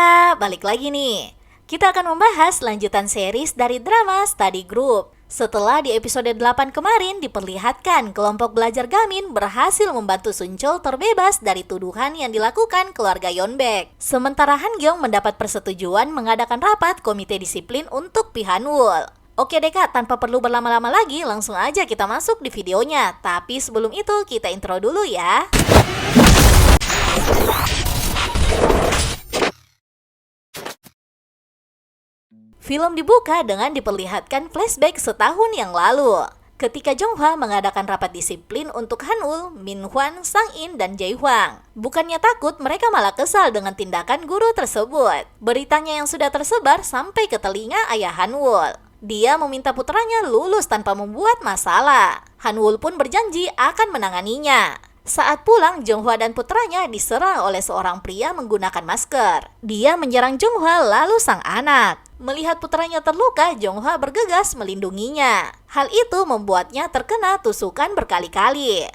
Kak, balik lagi nih. Kita akan membahas lanjutan series dari drama Study Group. Setelah di episode 8 kemarin diperlihatkan kelompok belajar Gamin berhasil membantu Sunchul terbebas dari tuduhan yang dilakukan keluarga Yeonbaek. Sementara Han-gyeong mendapat persetujuan mengadakan rapat komite disiplin untuk Pihanwul. Oke deh Kak, tanpa perlu berlama-lama lagi, langsung aja kita masuk di videonya. Tapi sebelum itu kita intro dulu ya. Film dibuka dengan diperlihatkan flashback setahun yang lalu. Ketika Jonghwa mengadakan rapat disiplin untuk Hanul, Minhwan, Sang-in, dan Jae-hwang. Bukannya takut, mereka malah kesal dengan tindakan guru tersebut. Beritanya yang sudah tersebar sampai ke telinga ayah Hanul. Dia meminta putranya lulus tanpa membuat masalah. Hanul pun berjanji akan menanganinya. Saat pulang, Jonghwa dan putranya diserang oleh seorang pria menggunakan masker. Dia menyerang Jonghwa lalu sang anak. Melihat putranya terluka, Jonghwa bergegas melindunginya. Hal itu membuatnya terkena tusukan berkali-kali.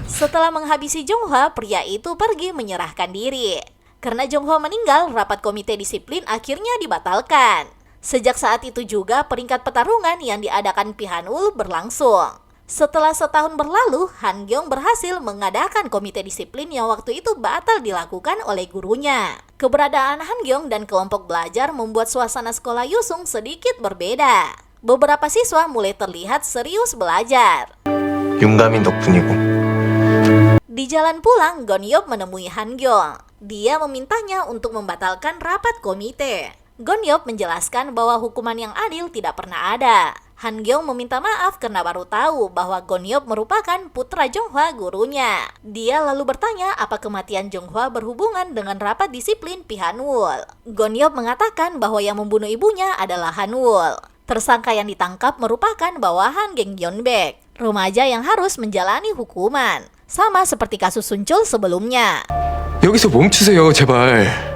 Setelah menghabisi Jonghwa, pria itu pergi menyerahkan diri. Karena Jonghwa meninggal, rapat komite disiplin akhirnya dibatalkan. Sejak saat itu juga peringkat pertarungan yang diadakan Pihanwul berlangsung. Setelah setahun berlalu, Han-gyeong berhasil mengadakan komite disiplin yang waktu itu batal dilakukan oleh gurunya. Keberadaan Han-gyeong dan kelompok belajar membuat suasana sekolah Yusung sedikit berbeda. Beberapa siswa mulai terlihat serius belajar. 윤가민 덕분이고. Di jalan pulang, Gon-yeop menemui Han-gyeong. Dia memintanya untuk membatalkan rapat komite. Gon-yeop menjelaskan bahwa hukuman yang adil tidak pernah ada. Han-gyeong meminta maaf karena baru tahu bahwa Gon-yeop merupakan putra Jonghwa gurunya. Dia lalu bertanya apa kematian Jonghwa berhubungan dengan rapat disiplin Pihanwul. Gon-yeop mengatakan bahwa yang membunuh ibunya adalah Hanwul. Tersangka yang ditangkap merupakan bawahan geng Yeonbaek, remaja yang harus menjalani hukuman. Sama seperti kasus Sunchul sebelumnya. 여기서 멈추세요, 제발.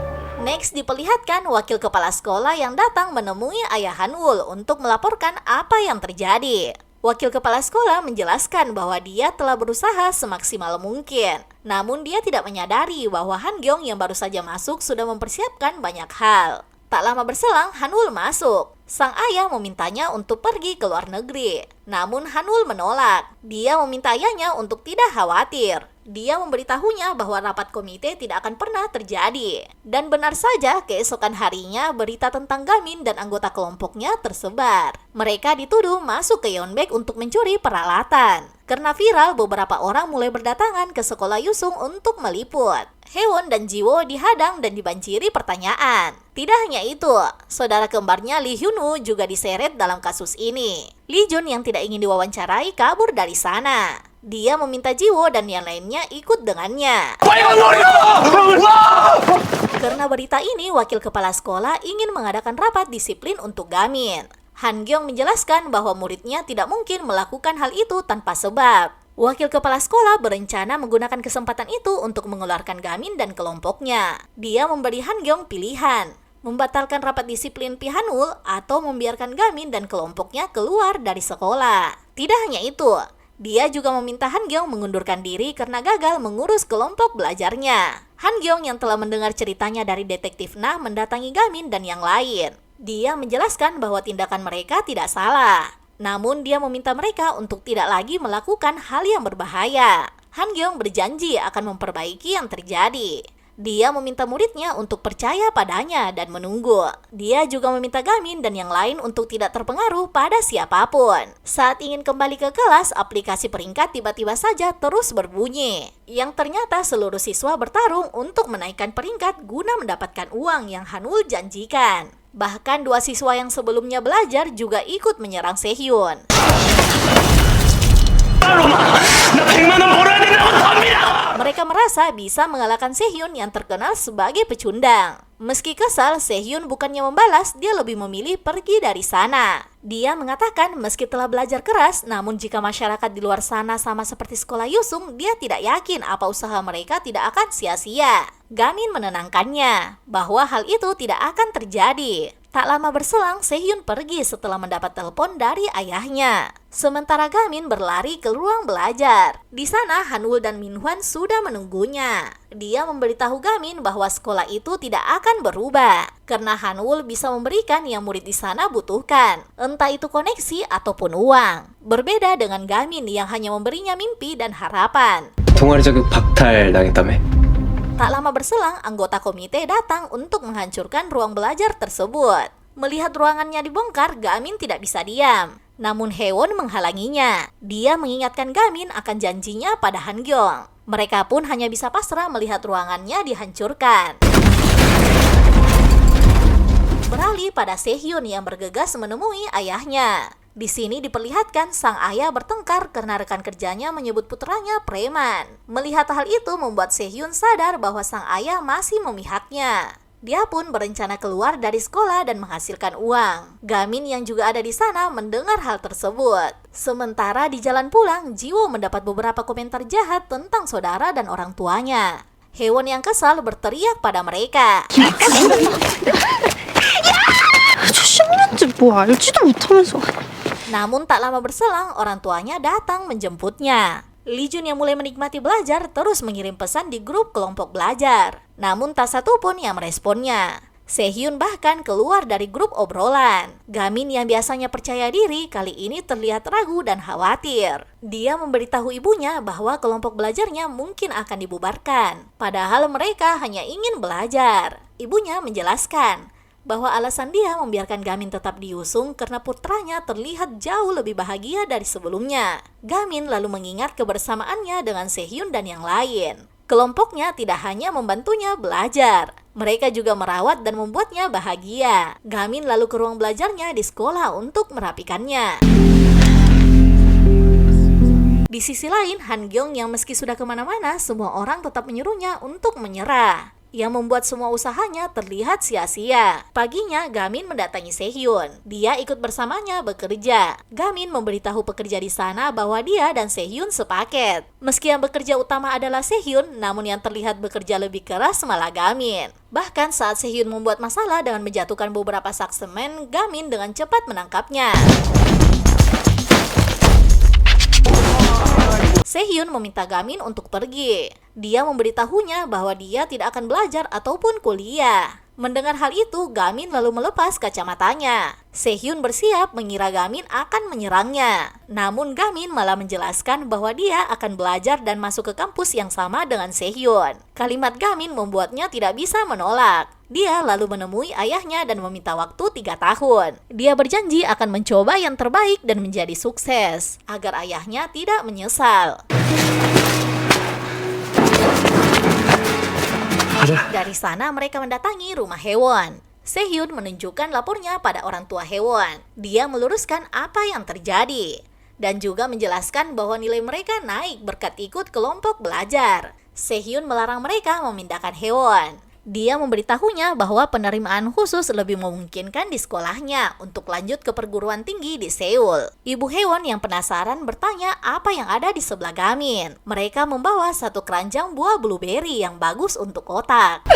Next diperlihatkan wakil kepala sekolah yang datang menemui ayah Hanwul untuk melaporkan apa yang terjadi. Wakil kepala sekolah menjelaskan bahwa dia telah berusaha semaksimal mungkin. Namun dia tidak menyadari bahwa Han-gyeong yang baru saja masuk sudah mempersiapkan banyak hal. Tak lama berselang, Hanwul masuk. Sang ayah memintanya untuk pergi ke luar negeri. Namun Hanwul menolak. Dia meminta ayahnya untuk tidak khawatir. Dia memberitahunya bahwa rapat komite tidak akan pernah terjadi. Dan benar saja, keesokan harinya berita tentang Gamin dan anggota kelompoknya tersebar. Mereka dituduh masuk ke Yeonbaek untuk mencuri peralatan. Karena viral, beberapa orang mulai berdatangan ke sekolah Yusung untuk meliput. Haewon dan Jiwo dihadang dan dibanjiri pertanyaan. Tidak hanya itu, saudara kembarnya Lee Hyun-woo juga diseret dalam kasus ini. Lee Jun yang tidak ingin diwawancarai kabur dari sana. Dia meminta Jiwo dan yang lainnya ikut dengannya. Karena berita ini, wakil kepala sekolah ingin mengadakan rapat disiplin untuk Gamin. Han-gyeong menjelaskan bahwa muridnya tidak mungkin melakukan hal itu tanpa sebab. Wakil kepala sekolah berencana menggunakan kesempatan itu untuk mengeluarkan Gamin dan kelompoknya. Dia memberi Han-gyeong pilihan, membatalkan rapat disiplin Pihanwul atau membiarkan Gamin dan kelompoknya keluar dari sekolah. Tidak hanya itu, dia juga meminta Han-gyeong mengundurkan diri karena gagal mengurus kelompok belajarnya. Han-gyeong yang telah mendengar ceritanya dari detektif Nah mendatangi Gamin dan yang lain. Dia menjelaskan bahwa tindakan mereka tidak salah. Namun dia meminta mereka untuk tidak lagi melakukan hal yang berbahaya. Han-gyeong berjanji akan memperbaiki yang terjadi. Dia meminta muridnya untuk percaya padanya dan menunggu. Dia juga meminta Gamin dan yang lain untuk tidak terpengaruh pada siapapun. Saat ingin kembali ke kelas, aplikasi peringkat tiba-tiba saja terus berbunyi. Yang ternyata seluruh siswa bertarung untuk menaikkan peringkat guna mendapatkan uang yang Hanwul janjikan. Bahkan dua siswa yang sebelumnya belajar juga ikut menyerang Sehyun. Mereka merasa bisa mengalahkan Sehyun yang terkenal sebagai pecundang. Meski kesal, Sehyun bukannya membalas, dia lebih memilih pergi dari sana. Dia mengatakan meski telah belajar keras, namun jika masyarakat di luar sana sama seperti sekolah Yusung, dia tidak yakin apa usaha mereka tidak akan sia-sia. Gamin menenangkannya bahwa hal itu tidak akan terjadi. Tak lama berselang, Sehyun pergi setelah mendapat telepon dari ayahnya. Sementara Gamin berlari ke ruang belajar. Di sana Hanwul dan Minhwan sudah menunggunya. Dia memberitahu Gamin bahwa sekolah itu tidak akan berubah karena Hanwul bisa memberikan yang murid di sana butuhkan, entah itu koneksi ataupun uang. Berbeda dengan Gamin yang hanya memberinya mimpi dan harapan. 동아리 자격 박탈당했다며? Tak lama berselang, anggota komite datang untuk menghancurkan ruang belajar tersebut. Melihat ruangannya dibongkar, Gamin tidak bisa diam. Namun Haewon menghalanginya. Dia mengingatkan Gamin akan janjinya pada Hangyong. Mereka pun hanya bisa pasrah melihat ruangannya dihancurkan. Beralih pada Sehyun yang bergegas menemui ayahnya. Di sini diperlihatkan sang ayah bertengkar karena rekan kerjanya menyebut putranya preman. Melihat hal itu membuat Sehyun sadar bahwa sang ayah masih memihaknya. Dia pun berencana keluar dari sekolah dan menghasilkan uang. Gamin yang juga ada di sana mendengar hal tersebut. Sementara di jalan pulang, Jiwo mendapat beberapa komentar jahat tentang saudara dan orang tuanya. Haewon yang kesal berteriak pada mereka. 저 10년째 뭐 알지도 못하면서. Namun tak lama berselang, orang tuanya datang menjemputnya. Lee Jun yang mulai menikmati belajar terus mengirim pesan di grup kelompok belajar. Namun tak satu pun yang meresponnya. Sehyun bahkan keluar dari grup obrolan. Gamin yang biasanya percaya diri kali ini terlihat ragu dan khawatir. Dia memberitahu ibunya bahwa kelompok belajarnya mungkin akan dibubarkan. Padahal mereka hanya ingin belajar. Ibunya menjelaskan bahwa alasan dia membiarkan Gamin tetap diusung karena putranya terlihat jauh lebih bahagia dari sebelumnya. Gamin lalu mengingat kebersamaannya dengan Sehyun dan yang lain. Kelompoknya tidak hanya membantunya belajar, mereka juga merawat dan membuatnya bahagia. Gamin lalu ke ruang belajarnya di sekolah untuk merapikannya. Di sisi lain, Hangyong yang meski sudah kemana-mana, semua orang tetap menyuruhnya untuk menyerah, yang membuat semua usahanya terlihat sia-sia. Paginya, Gamin mendatangi Sehyun. Dia ikut bersamanya bekerja. Gamin memberitahu pekerja di sana bahwa dia dan Sehyun sepaket. Meski yang bekerja utama adalah Sehyun, namun yang terlihat bekerja lebih keras malah Gamin. Bahkan saat Sehyun membuat masalah dengan menjatuhkan beberapa sak semen, Gamin dengan cepat menangkapnya. Sehyun meminta Gamin untuk pergi. Dia memberitahunya bahwa dia tidak akan belajar ataupun kuliah. Mendengar hal itu, Gamin lalu melepas kacamatanya. Sehyun bersiap mengira Gamin akan menyerangnya. Namun Gamin malah menjelaskan bahwa dia akan belajar dan masuk ke kampus yang sama dengan Sehyun. Kalimat Gamin membuatnya tidak bisa menolak. Dia lalu menemui ayahnya dan meminta waktu 3 tahun. Dia berjanji akan mencoba yang terbaik dan menjadi sukses, agar ayahnya tidak menyesal. Dari sana mereka mendatangi rumah Haewon. Sehyun menunjukkan lapornya pada orang tua Haewon. Dia meluruskan apa yang terjadi dan juga menjelaskan bahwa nilai mereka naik berkat ikut kelompok belajar. Sehyun melarang mereka memindahkan Haewon. Dia memberitahunya bahwa penerimaan khusus lebih memungkinkan di sekolahnya untuk lanjut ke perguruan tinggi di Seoul. Ibu Haewon yang penasaran bertanya apa yang ada di sebelah Gamin. Mereka membawa satu keranjang buah blueberry yang bagus untuk otak.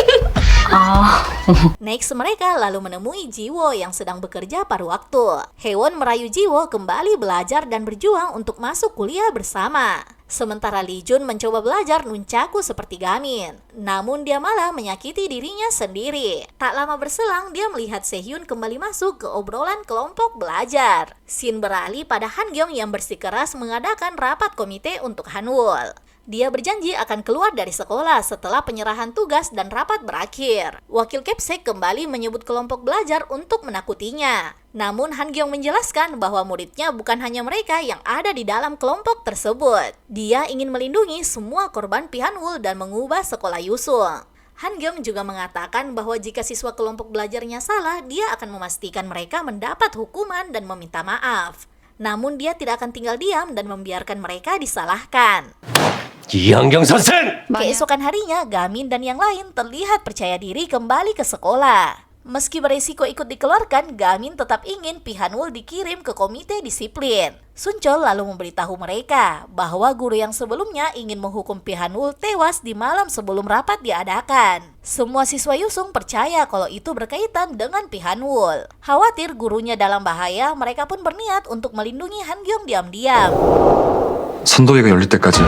Next mereka lalu menemui Jiwo yang sedang bekerja paruh waktu. Haewon merayu Jiwo kembali belajar dan berjuang untuk masuk kuliah bersama. Sementara Lee Jun mencoba belajar nunchaku seperti Gamin. Namun dia malah menyakiti dirinya sendiri. Tak lama berselang dia melihat Sehyun kembali masuk ke obrolan kelompok belajar. Scene beralih pada Hangyong yang bersikeras mengadakan rapat komite untuk Hanwul. Dia berjanji akan keluar dari sekolah setelah penyerahan tugas dan rapat berakhir. Wakil Kepsek kembali menyebut kelompok belajar untuk menakutinya. Namun Hangyong menjelaskan bahwa muridnya bukan hanya mereka yang ada di dalam kelompok tersebut. Dia ingin melindungi semua korban Pihanwul dan mengubah sekolah Yusung. Hangyong juga mengatakan bahwa jika siswa kelompok belajarnya salah, dia akan memastikan mereka mendapat hukuman dan meminta maaf. Namun dia tidak akan tinggal diam dan membiarkan mereka disalahkan. 이한경 선생! Keesokan harinya, Gamin dan yang lain terlihat percaya diri kembali ke sekolah. Meski beresiko ikut dikeluarkan, Gamin tetap ingin Pihanwul dikirim ke komite disiplin. Sunchol lalu memberitahu mereka bahwa guru yang sebelumnya ingin menghukum Pihanwul tewas di malam sebelum rapat diadakan. Semua siswa Yusung percaya kalau itu berkaitan dengan Pihanwul. Khawatir gurunya dalam bahaya, mereka pun berniat untuk melindungi Hangyong diam-diam. 선도회가 열릴 때까지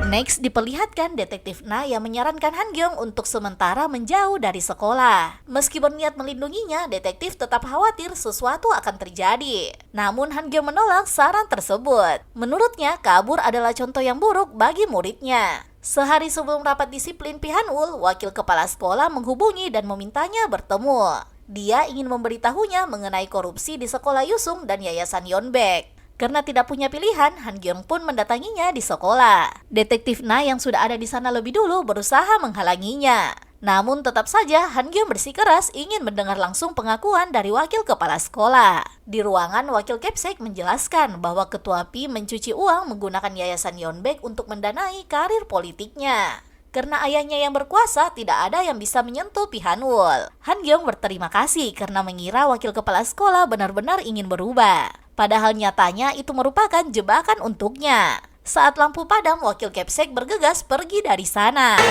Next diperlihatkan detektif Na yang menyarankan Hangyong untuk sementara menjauh dari sekolah. Meski berniat melindunginya, detektif tetap khawatir sesuatu akan terjadi. Namun Hangyong menolak saran tersebut. Menurutnya, kabur adalah contoh yang buruk bagi muridnya. Sehari sebelum rapat disiplin Pihanwul, wakil kepala sekolah menghubungi dan memintanya bertemu. Dia ingin memberitahunya mengenai korupsi di sekolah Yusung dan Yayasan Yeonbaek. Karena tidak punya pilihan, Hangyong pun mendatanginya di sekolah. Detektif Na yang sudah ada di sana lebih dulu berusaha menghalanginya. Namun tetap saja Hangyong bersikeras ingin mendengar langsung pengakuan dari wakil kepala sekolah. Di ruangan, wakil Kepsek menjelaskan bahwa ketua PI mencuci uang menggunakan Yayasan Yeonbaek untuk mendanai karir politiknya. Karena ayahnya yang berkuasa, tidak ada yang bisa menyentuh Pihanwul. Hangyong berterima kasih karena mengira wakil kepala sekolah benar-benar ingin berubah. Padahal nyatanya itu merupakan jebakan untuknya. Saat lampu padam, wakil Kepsek bergegas pergi dari sana.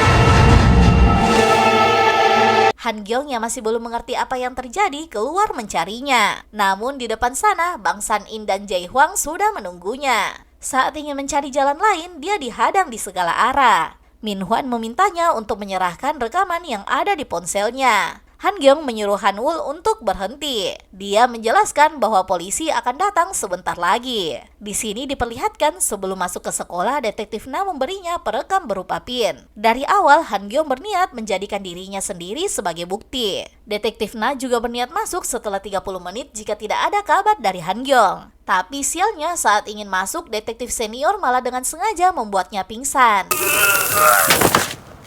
Hangyong yang masih belum mengerti apa yang terjadi keluar mencarinya. Namun di depan sana, Bang San-in dan Jae-hwang sudah menunggunya. Saat ingin mencari jalan lain, dia dihadang di segala arah. Min-hwan memintanya untuk menyerahkan rekaman yang ada di ponselnya. Hangyong menyuruh Hanwul untuk berhenti. Dia menjelaskan bahwa polisi akan datang sebentar lagi. Di sini diperlihatkan sebelum masuk ke sekolah, detektif Na memberinya perekam berupa pin. Dari awal, Hangyong berniat menjadikan dirinya sendiri sebagai bukti. Detektif Na juga berniat masuk setelah 30 menit jika tidak ada kabar dari Hangyong. Tapi sialnya saat ingin masuk, detektif senior malah dengan sengaja membuatnya pingsan.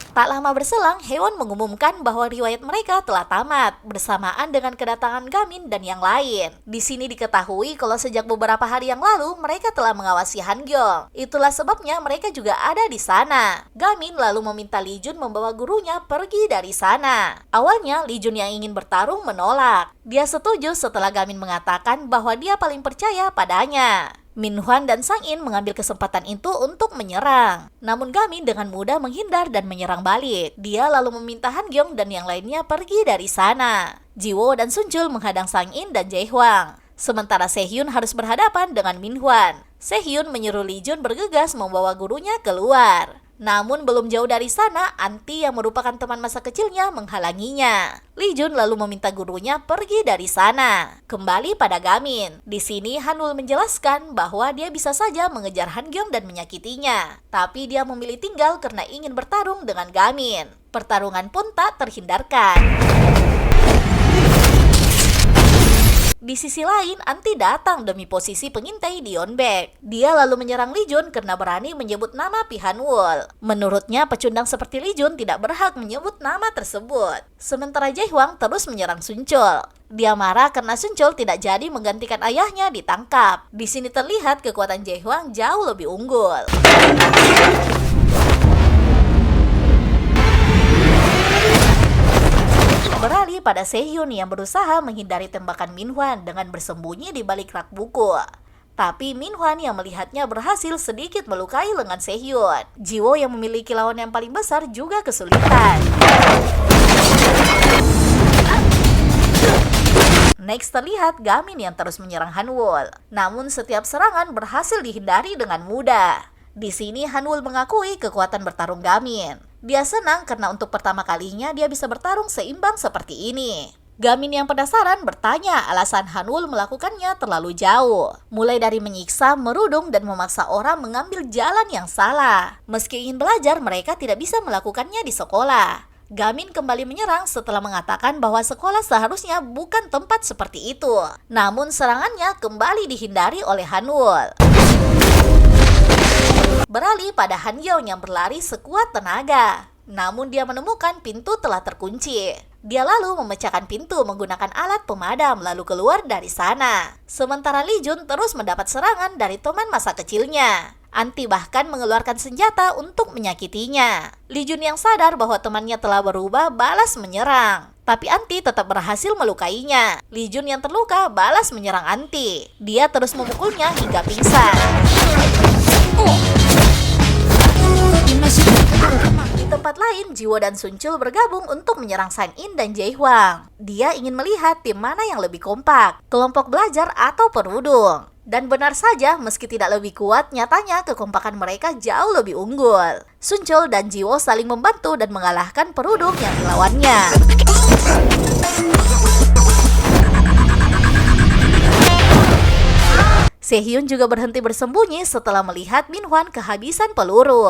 Tak lama berselang, Haewon mengumumkan bahwa riwayat mereka telah tamat bersamaan dengan kedatangan Gamin dan yang lain. Di sini diketahui kalau sejak beberapa hari yang lalu mereka telah mengawasi Hangyong. Itulah sebabnya mereka juga ada di sana. Gamin lalu meminta Lee Jun membawa gurunya pergi dari sana. Awalnya Lee Jun yang ingin bertarung menolak. Dia setuju setelah Gamin mengatakan bahwa dia paling percaya padanya. Min-hwan dan Sang-in mengambil kesempatan itu untuk menyerang. Namun Gamin dengan mudah menghindar dan menyerang balik. Dia lalu meminta Hangyong dan yang lainnya pergi dari sana. Jiwo dan Sunchul menghadang Sang-in dan Jae-hwang. Sementara Sehyun harus berhadapan dengan Min-hwan. Sehyun menyuruh Lee Jun bergegas membawa gurunya keluar. Namun belum jauh dari sana, Anti yang merupakan teman masa kecilnya menghalanginya. Lee Jun lalu meminta gurunya pergi dari sana. Kembali pada Gamin. Di sini Hanwul menjelaskan bahwa dia bisa saja mengejar Hangyong dan menyakitinya. Tapi dia memilih tinggal karena ingin bertarung dengan Gamin. Pertarungan pun tak terhindarkan. Di sisi lain, Anti datang demi posisi pengintai di Yeonbaek. Dia lalu menyerang Lee Jun karena berani menyebut nama Pihanwul. Menurutnya, pecundang seperti Lee Jun tidak berhak menyebut nama tersebut. Sementara Jae-hwang terus menyerang Sunchul. Dia marah karena Sunchul tidak jadi menggantikan ayahnya ditangkap. Di sini terlihat kekuatan Jae-hwang jauh lebih unggul. Beralih pada Sehyun yang berusaha menghindari tembakan Min-hwan dengan bersembunyi di balik rak buku. Tapi Min-hwan yang melihatnya berhasil sedikit melukai lengan Sehyun. Jiwo yang memiliki lawan yang paling besar juga kesulitan. Next terlihat Gamin yang terus menyerang Hanwul. Namun setiap serangan berhasil dihindari dengan mudah. Di sini Hanwul mengakui kekuatan bertarung Gamin. Dia senang karena untuk pertama kalinya dia bisa bertarung seimbang seperti ini. Gamin yang penasaran bertanya alasan Hanwul melakukannya terlalu jauh. Mulai dari menyiksa, merudung, dan memaksa orang mengambil jalan yang salah. Meski ingin belajar, mereka tidak bisa melakukannya di sekolah. Gamin kembali menyerang setelah mengatakan bahwa sekolah seharusnya bukan tempat seperti itu. Namun serangannya kembali dihindari oleh Hanwul. Beralih pada Hangyong yang berlari sekuat tenaga. Namun dia menemukan pintu telah terkunci. Dia lalu memecahkan pintu menggunakan alat pemadam lalu keluar dari sana. Sementara Lee Jun terus mendapat serangan dari teman masa kecilnya. Anti bahkan mengeluarkan senjata untuk menyakitinya. Lee Jun yang sadar bahwa temannya telah berubah balas menyerang. Tapi Anti tetap berhasil melukainya. Lee Jun yang terluka balas menyerang Anti. Dia terus memukulnya hingga pingsan. Di tempat lain, Jiwo dan Sunchul bergabung untuk menyerang Sang In dan Jae Hwang. Dia ingin melihat tim mana yang lebih kompak, kelompok belajar atau perudung. Dan benar saja, meski tidak lebih kuat, nyatanya kekompakan mereka jauh lebih unggul. Sunchul dan Jiwo saling membantu dan mengalahkan perudung yang dilawannya. Sehyun juga berhenti bersembunyi setelah melihat Minhwan kehabisan peluru.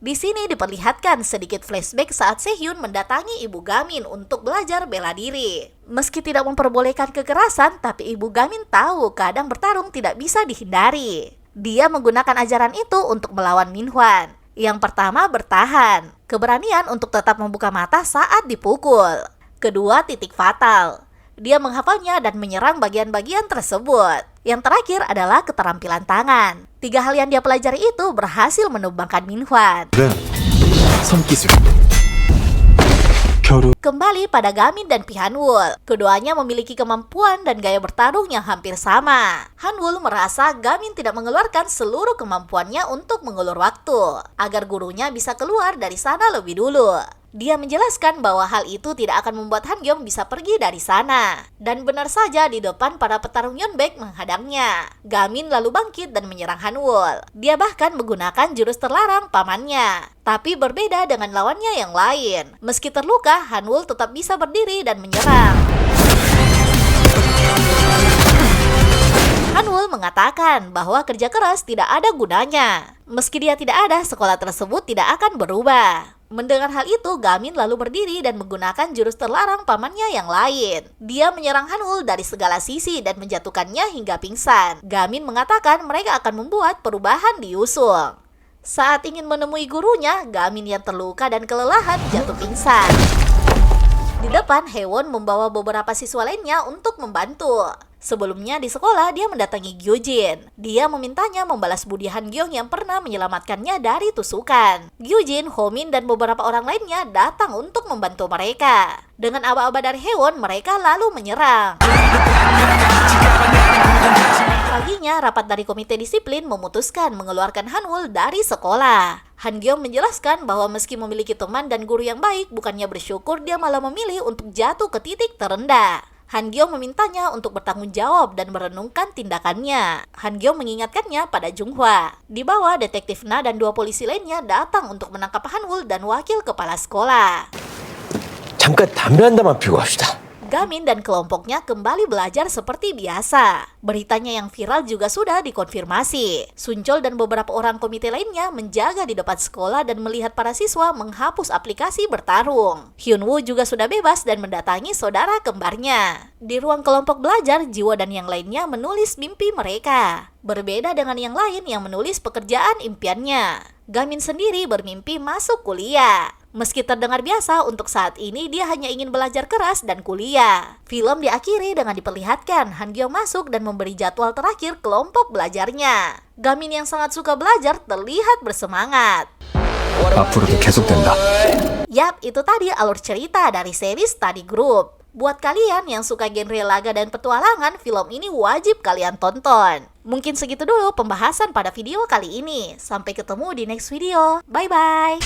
Di sini diperlihatkan sedikit flashback saat Sehyun mendatangi Ibu Gamin untuk belajar bela diri. Meski tidak memperbolehkan kekerasan, tapi Ibu Gamin tahu kadang bertarung tidak bisa dihindari. Dia menggunakan ajaran itu untuk melawan Minhwan. Yang pertama, bertahan. Keberanian untuk tetap membuka mata saat dipukul. Kedua, titik fatal. Dia menghafalnya dan menyerang bagian-bagian tersebut. Yang terakhir adalah keterampilan tangan. 3 hal yang dia pelajari itu berhasil menumbangkan Minhwan. Kembali pada Gamin dan Pi Hanwul. Keduanya memiliki kemampuan dan gaya bertarung yang hampir sama. Hanwul merasa Gamin tidak mengeluarkan seluruh kemampuannya untuk mengulur waktu, agar gurunya bisa keluar dari sana lebih dulu. Dia menjelaskan bahwa hal itu tidak akan membuat Hangyong bisa pergi dari sana. Dan benar saja di depan para petarung Yeonbaek menghadangnya. Gamin lalu bangkit dan menyerang Hanwul. Dia bahkan menggunakan jurus terlarang pamannya. Tapi berbeda dengan lawannya yang lain. Meski terluka, Hanwul tetap bisa berdiri dan menyerang. Hanwul mengatakan bahwa kerja keras tidak ada gunanya. Meski dia tidak ada, sekolah tersebut tidak akan berubah. Mendengar hal itu, Gamin lalu berdiri dan menggunakan jurus terlarang pamannya yang lain. Dia menyerang Hanwul dari segala sisi dan menjatuhkannya hingga pingsan. Gamin mengatakan mereka akan membuat perubahan di Yusung. Saat ingin menemui gurunya, Gamin yang terluka dan kelelahan jatuh pingsan. Di depan, Haewon membawa beberapa siswa lainnya untuk membantu. Sebelumnya di sekolah, dia mendatangi Gyujin. Dia memintanya membalas budi Hangyong yang pernah menyelamatkannya dari tusukan. Gyujin, Homin, dan beberapa orang lainnya datang untuk membantu mereka. Dengan aba-aba dari Haewon, mereka lalu menyerang. Paginya, rapat dari komite disiplin memutuskan mengeluarkan Hanwul dari sekolah. Hangyong menjelaskan bahwa meski memiliki teman dan guru yang baik, bukannya bersyukur, dia malah memilih untuk jatuh ke titik terendah. Hangyong memintanya untuk bertanggung jawab dan merenungkan tindakannya. Hangyong mengingatkannya pada Junghwa. Di bawah, detektif Na dan 2 polisi lainnya datang untuk menangkap Hanwul dan wakil kepala sekolah. 잠깐 담배 한 대만 피우고 갑시다. Gamin dan kelompoknya kembali belajar seperti biasa. Beritanya yang viral juga sudah dikonfirmasi. Sunchul dan beberapa orang komite lainnya menjaga di depan sekolah dan melihat para siswa menghapus aplikasi bertarung. Hyunwoo juga sudah bebas dan mendatangi saudara kembarnya. Di ruang kelompok belajar, Jiwo dan yang lainnya menulis mimpi mereka. Berbeda dengan yang lain yang menulis pekerjaan impiannya. Gamin sendiri bermimpi masuk kuliah. Meski terdengar biasa, untuk saat ini dia hanya ingin belajar keras dan kuliah. Film diakhiri dengan diperlihatkan Hangyong masuk dan memberi jadwal terakhir kelompok belajarnya. Gamin yang sangat suka belajar terlihat bersemangat. 앞으로도 계속된다. Yap, itu tadi alur cerita dari seri Study Group. Buat kalian yang suka genre laga dan petualangan, film ini wajib kalian tonton. Mungkin segitu dulu pembahasan pada video kali ini. Sampai ketemu di next video. Bye-bye.